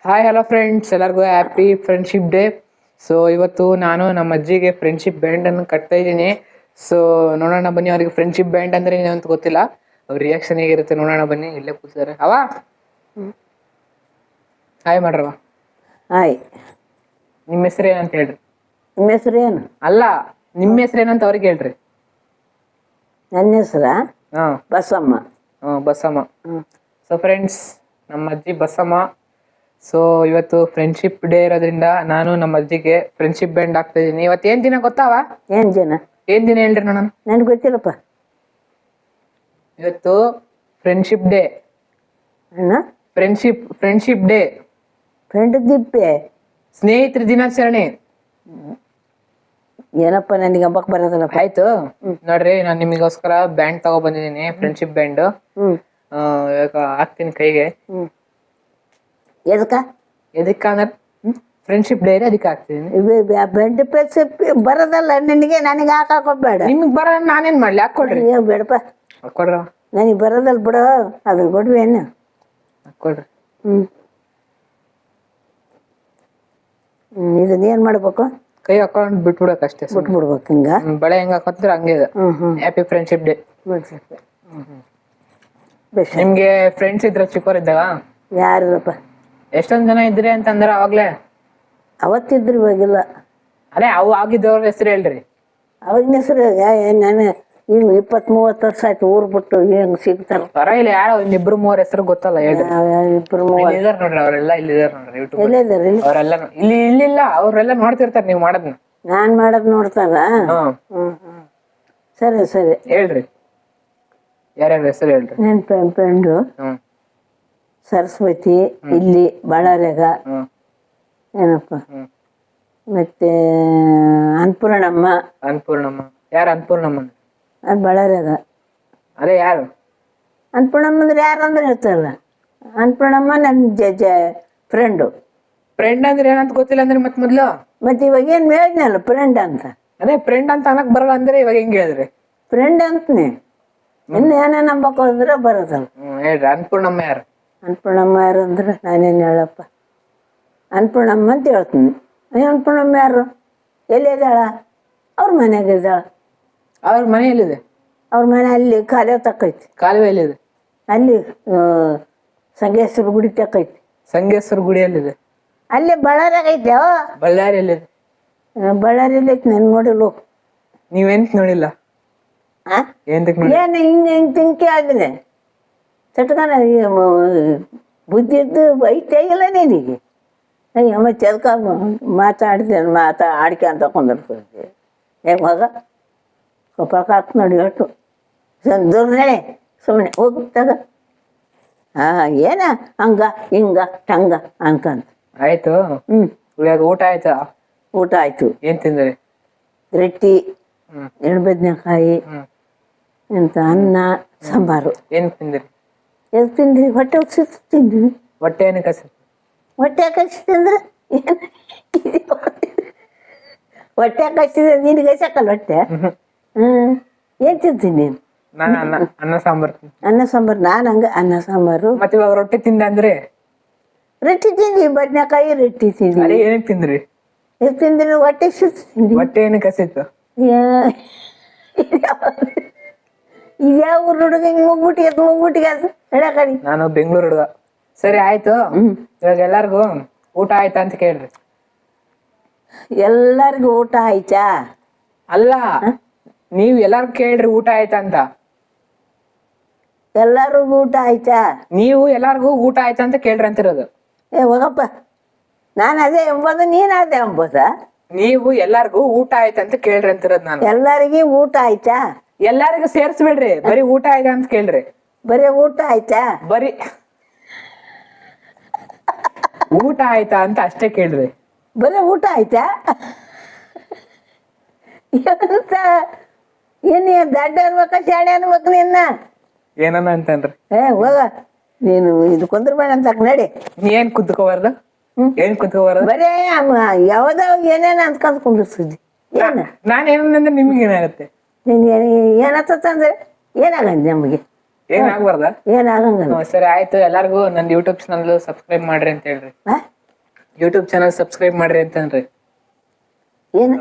Hi hello friends, ಎಲ್ಲರಿಗೂ happy friendship day. So ಇವತ್ತು ನಾನು ನಮ್ಮ ಅಜ್ಜಿಗೆ ಫ್ರೆಂಡ್ಶಿಪ್ ಬ್ಯಾಂಡ್ ಅನ್ನು ಕಟ್ತಾ ಇದ್ದೀನಿ. ಸೊ ನೋಡೋಣ ಬನ್ನಿ, ಅವ್ರಿಗೆ ಫ್ರೆಂಡ್ಶಿಪ್ ಬ್ಯಾಂಡ್ ಅಂದ್ರೆ ಏನು ಅಂತ ಗೊತ್ತಿಲ್ಲ. ಅವ್ರ ರಿಯಾಕ್ಷನ್ ಹೇಗಿರುತ್ತೆ ನೋಡೋಣ ಬನ್ನಿ. ಇಲ್ಲೇ ಕೂತಿದ್ದಾರೆ. ಹಾಯ್ ಮಾಡ್ರವ. ಹಾಯ್. ನಿಮ್ಮ ಹೆಸರು ಏನಂತ ಹೇಳ್ರಿ. ನಿಮ್ಮ ಹೆಸರು ಏನು? ಅಲ್ಲ, ನಿಮ್ಮ ಹೆಸರು ಏನಂತ ಅವ್ರಿಗೆ ಹೇಳ್ರಿ. ನನ್ನ ಹೆಸರ ಬಸಮ್ಮ. ಬಸಮ್ಮ. ಸೊ ಫ್ರೆಂಡ್ಸ್, ನಮ್ಮ ಅಜ್ಜಿ ಬಸಮ್ಮ. ಸೊ ಇವತ್ತು ಫ್ರೆಂಡ್ಶಿಪ್ ಡೇ ಇರೋದ್ರಿಂದ ನಾನು ನಮ್ಮ ಅಜ್ಜಿಗೆ ಫ್ರೆಂಡ್ಶಿಪ್ ಬ್ಯಾಂಡ್ ಆಗ್ತಾ ಇದೀನಿ. ಇವತ್ತು ಏನ್ ದಿನ ಗೊತ್ತಾವ? ಏನ್ ದಿನ ಹೇಳ್ರಿ ನೋಡೋಣ. ನನ್ಗೆ ಗೊತ್ತಿಲ್ಲಪ್ಪ. ಇವತ್ತು friendship day. Friendship day, friend ದಿಪ್ಪೆ, ಸ್ನೇಹಿತರ ದಿನಾಚರಣೆ. ಏನಪ್ಪ ನನಗೆ ಹಬ್ಬಕ್ಕೆ ಬರೋದಲ್ಲಪ್ಪ. ಆಯ್ತು ನೋಡ್ರಿ, ನಾನು ನಿಮಗೋಸ್ಕರ ಬ್ಯಾಂಡ್ ತಗೋ ಬಂದಿದ್ದೀನಿ, ಫ್ರೆಂಡ್ಶಿಪ್ ಬ್ಯಾಂಡ್. ಇವಾಗ ಹಾಕ್ತೀನಿ ಕೈಗೆ. ಎದಕ್ಕಂದ್ರೆ ಫ್ರೆಂಡ್ಶಿಪ್ ಡೇ ಅದಕ್ಕೆ ಹಾಕ್ತೀನಿ. ಫ್ರೆಂಡ್ ಬರೋದಲ್ಲ ನಿನಗೆ, ನನಗೆ ಹಾಕೋಬೇಡ. ನಿಮ್ಗೆ ಬರ ನಾನೇನ್ ಮಾಡ್ಲಿ? ಹಾಕೊಡ್ರಿ. ಬೇಡಪ್ಪ, ಹಾಕೊಡ್ರ. ನನಗೆ ಬರೋದಲ್ಲ ಬಿಡು, ಅದ್ರ ಕೊಡ್ವಿ ಏನು. ಹಾಕೊಡ್ರಿ. ಇದನ್ನ ಏನ್ ಮಾಡ್ಬೇಕು? ಕೈ ಹಾಕೊಂಡ್ ಬಿಟ್ಬಿಡಕ್ ಅಷ್ಟೇ. ಬಿಟ್ಬಿಡ್ಬೇಕು. ಹಿಂಗ ಬಳೆ ಹೆಂಗ ಹಾಕೋತ್ರ ಹಂಗೆ ಇದೆ. Happy friendship day. ನಿಮ್ಗೆ ಫ್ರೆಂಡ್ಸ್ ಇದ್ರ ಚಿಕ್ಕವರಿದ್ದಾಗ? ಯಾರಪ್ಪ? ಎಷ್ಟೊಂದ್ ಜನ ಇದ್ರಿ ಅಂತಂದ್ರ ಅವಾಗ್ಲೇ? ಅವತ್ತಿದ್ರು, ಇವಾಗಿಲ್ಲ. ಅದೇ ಅವು ಆಗಿದ್ದವ್ರ ಹೆಸರು ಹೇಳ್ರಿ. ಅವಾಗಿನ ಹೆಸರು ನಾನು ಈಗ 20-30 ವರ್ಷ ಆಯ್ತು ಊರ್ ಬಿಟ್ಟು. ಹೆಂಗ್ ಸಿಗ್ತಾರ? ಪರವಾಗಿಲ್ಲ, ಯಾರೋ ಇನ್ನಿಬ್ರು ಮೂವರ್ ಹೆಸರು ಗೊತ್ತಲ್ಲ ಹೇಳ್ರಿ. 2-3 ಇದಾರ ನೋಡ್ರಿ, ಅವರೆಲ್ಲ ಇಲ್ಲಿ ಇದಾರ ನೋಡ್ರಿ. ಯೂಟ್ಯೂಬ್ ಎಲ್ಲಿದಾರ? ಅವರೆಲ್ಲ ಇಲ್ಲಿಲ್ಲ, ಅವ್ರೆಲ್ಲ ನೋಡ್ತಿರ್ತಾರ ನೀವ್ ಮಾಡೋದ್ನ. ನಾನ್ ಮಾಡೋದ್ ನೋಡ್ತಾರ. ಸರಿ ಸರಿ ಹೇಳ್ರಿ, ಯಾರ್ಯಾರ ಹೆಸರು ಹೇಳ್ರಿ. ನನ್ ಫ್ರೆಂಡು ಸರಸ್ವತಿ, ಇಲ್ಲಿ ಬಳ್ಳಾರ್ಯಾಗ. ಏನಪ್ಪ ಮತ್ತೆ ಅನ್ನಪೂರ್ಣಮ್ಮ. ಯಾರು ಅನ್ನಪೂರ್ಣಮ್ಮ? ಅದು ಬಳ್ಳಾರ್ಯಾಗ. ಅದೇ ಯಾರು ಅನ್ನಪೂರ್ಣಮ್ಮ ಅಂದ್ರೆ ಯಾರು ಅಂದ್ರೆ ಹೇಳ್ತಾರಲ್ಲ. ಅನ್ನಪೂರ್ಣಮ್ಮ ನನ್ನ ಫ್ರೆಂಡು. ಫ್ರೆಂಡ್ ಅಂದ್ರೆ ಏನಂತ ಗೊತ್ತಿಲ್ಲ ಅಂದ್ರೆ ಮೊದ್ಲು ಮತ್ತೆ ಇವಾಗ ಏನ್ ಹೇಳಿದ್ನಲ್ಲ ಫ್ರೆಂಡ್ ಅಂತ. ಅದೇ ಫ್ರೆಂಡ್ ಅಂತ ಅನ್ನಕ್ ಬರಲ್ಲ ಅಂದ್ರೆ ಇವಾಗ ಹೆಂಗ್ ಹೇಳಿದ್ರಿ? ಫ್ರೆಂಡ್ ಅಂತನೇ. ಇನ್ನು ಏನೇ ನಂಬಕ್ ಹೋದ್ರೆ ಬರೋದಲ್ಲ. ಹೇಳ್ರಿ, ಅನ್ನಪೂರ್ಣಮ್ಮ ಯಾರು? ಅನ್ನಪೂರ್ಣಮ್ಮ ಯಾರು ಅಂದ್ರೆ ನಾನೇನು ಹೇಳಪ್ಪ. ಅನ್ನಪೂರ್ಣಮ್ಮ ಅಂತ ಹೇಳ್ತೀನಿ. ಅನ್ನಪೂರ್ಣಮ್ಮ ಯಾರು? ಎಲ್ಲಿದ್ದಾಳ? ಅವ್ರ ಮನೆಯಾಗ ಇದ್ದಾಳ. ಅವ್ರ ಮನೆ ಎಲ್ಲಿದೆ? ಅವ್ರ ಮನೆ ಅಲ್ಲಿ ಕಾಲುವೆ ತಕ್ಕೈತಿ. ಕಾಲುವೆ ಎಲ್ಲಿದೆ? ಅಲ್ಲಿ ಸಂಗೇಶ್ವರ ಗುಡಿ ತಕ್ಕೈತಿ. ಸಂಗೇಶ್ವರ ಗುಡಿ ಎಲ್ಲಿದೆ? ಅಲ್ಲಿ ಬಳ್ಳಾರ್ಯಾಗ ಐತೆ. ಬಳ್ಳಾರಿ ಎಲ್ಲಿದೆ? ಬಳ್ಳಾರಿಯಲ್ಲಿ ಐತಿ. ನನ್ ನೋಡಿಲ್ಲ. ನೀವೆಂತ ನೋಡಿಲ್ಲ? ಏನು ಹಿಂಗೆ ತಿಂಕಿ ಆಗಿದೆ ಚಟ್ಕನ ಬುದ್ಧಿ ಇದ್ದು ಐತೆ ಇಲ್ಲ ನಿನಗೆ. ಅಯ್ಯಮ್ಮ ಚಲ್ಕ ಆಡ್ಕೆ ಅಂತ ಕೊಂಡಿರ್ತದೆ. ಹೇಗೆ ಮಗ ಕೊಪ್ಪಳಕ್ಕೆ ಹಾಕಿ ನೋಡಿ ಒಟ್ಟು ದುರ್ನಳೆ ಸುಮ್ಮನೆ ಹೋಗ್ತಾಗ. ಏನ ಹಂಗ ಹಿಂಗ ಟಂಗ ಅನ್ಕಂತ. ಆಯ್ತು. ಇವಾಗ ಊಟ ಆಯ್ತಾ? ಊಟ ಆಯ್ತು. ಏನ್ ತಿಂದ್ರಿ? ರೊಟ್ಟಿ, ಎಣ್ಬದ್ನೆಕಾಯಿ, ಎಂತ ಅನ್ನ, ಸಾಂಬಾರು. ಏನ್ ತಿಂದ್ರಿ? ಎಲ್ಲಿ ತಿಂದ್ರಿ? ಹೊಟ್ಟೆ ಉಸಿ ತಿಂದ್ವಿ. ಹೊಟ್ಟೆ ಏನಕ್ಕೆ ಹಸಿ? ಹೊಟ್ಟೆ ಕಸಿ ತಿಂದ್ರೆ ಹೊಟ್ಟೆ ಕಸಿದ್ರೆ ನಿನಗೆ ಹಸಕಲ್ಲ ಹೊಟ್ಟೆ. ಏನ್ ತಿಂತೀನಿ ನೀನು? ಅನ್ನ ಸಾಂಬಾರು. ಅನ್ನ ಸಾಂಬಾರು. ನಾನು ಹಂಗ ಅನ್ನ ಸಾಂಬಾರು. ಮತ್ತೆ ಇವಾಗ ರೊಟ್ಟಿ ತಿಂದ ಅಂದ್ರೆ? ರೊಟ್ಟಿ ತಿಂದ್ವಿ, ಬದ್ನೆಕಾಯಿ ರೊಟ್ಟಿ ತಿಂದ್ವಿ. ಏನಕ್ಕೆ ತಿಂದ್ರಿ? ಎಷ್ಟು ತಿಂದ್ರಿ? ಹೊಟ್ಟೆ ಸುತ್ತ ತಿಂದ್ವಿ. ಹೊಟ್ಟೆ ಏನಕ್ಕೆ ಹಸಿತ್ತು? ಇದ್ಯಾವ ಊರ್ ಹುಡುಗ ಹಿಂಗ್ ಹೋಗ್ಬಿಟ್ಟಿಗೆ ಕಡಿ. ನಾನು ಬೆಂಗಳೂರು ಹುಡುಗ. ಸರಿ ಆಯ್ತು. ಇವಾಗ ಎಲ್ಲಾರ್ಗು ಊಟ ಆಯ್ತಾ ಅಂತ ಕೇಳ್ರಿ. ಎಲ್ಲರಿಗೂ ಊಟ ಆಯ್ತಾ? ಅಲ್ಲ, ನೀವ್ ಎಲ್ಲಾರ್ಗು ಕೇಳ್ರಿ ಊಟ ಆಯ್ತಾ ಅಂತ. ಎಲ್ಲರಿಗೂ ಊಟ ಆಯ್ತಾ? ನೀವು ಎಲ್ಲಾರ್ಗು ಊಟ ಆಯ್ತಾ ಅಂತ ಕೇಳ್ರಿ ಅಂತಿರೋದು. ಹೋಗಪ್ಪ, ನಾನು ಅದೇ ಎಂಬುದು, ನೀನ್ ಅದೇ ಎಂಬುದ. ನೀವು ಎಲ್ಲಾರ್ಗು ಊಟ ಆಯ್ತಾ ಅಂತ ಕೇಳ್ರಿ ಅಂತಿರೋದು ನಾನು. ಎಲ್ಲರಿಗೂ ಊಟ ಆಯ್ತಾ? ಎಲ್ಲಾರಿಗೂ ಸೇರ್ಸ್ಬೇಡ್ರಿ, ಬರೀ ಊಟ ಆಯ್ತಾ ಅಂತ ಕೇಳ್ರಿ. ಬರೀ ಊಟ ಆಯ್ತಾ? ಬರೀ ಊಟ ಆಯ್ತಾ ಅಂತ ಅಷ್ಟೇ ಕೇಳ್ರಿ. ಬರೀ ಊಟ ಆಯ್ತಾ? ಏನ್ ದಡ್ಡ ಅನ್ಬೇಕ ಶಾಣೆ ಅನ್ಬೇಕು ನಿನ್ನ? ಏನನ್ನ ಅಂತನ್ರಿ. ಹೋಗ ನೀನು, ಇದು ಕುಂದ್ರಬೇಡ ಅಂತ ನಡಿ. ನೀ ಏನ್ ಕುತ್ಕೋಬಾರ್ದು? ಏನ್ ಕುತ್ಕೋಬಾರ್ದು? ಬರೇ ಯಾವ್ದಾವ ಏನೇನ ಅಂದ್ಕೊಂಡ್ ಕುಂದಿರ್ಸಿದ್ವಿ. ನಾನ್ ಏನಂದ್ರೆ ನಿಮ್ಗೆ ಏನಾಗತ್ತೆ? ನೀನ್ ಏನತ್ತಂದ್ರೆ ಏನಾಗಂತ ನಮಗೆ? ಏನಾಗಬಾರ್ದ? ಏನಾಗಂಗಿಲ್ಲ. ಸರಿ ಆಯ್ತು. ಎಲ್ಲಾರ್ಗು ನಂದು ಯೂಟ್ಯೂಬ್ ಚಾನಲ್ ಸಬ್ಸ್ಕ್ರೈಬ್ ಮಾಡ್ರಿ ಅಂತ ಹೇಳ್ರಿ. ಯೂಟ್ಯೂಬ್ ಚಾನಲ್ ಸಬ್ಸ್ಕ್ರೈಬ್ ಮಾಡ್ರಿ ಅಂತನ್ರಿ. ಏನು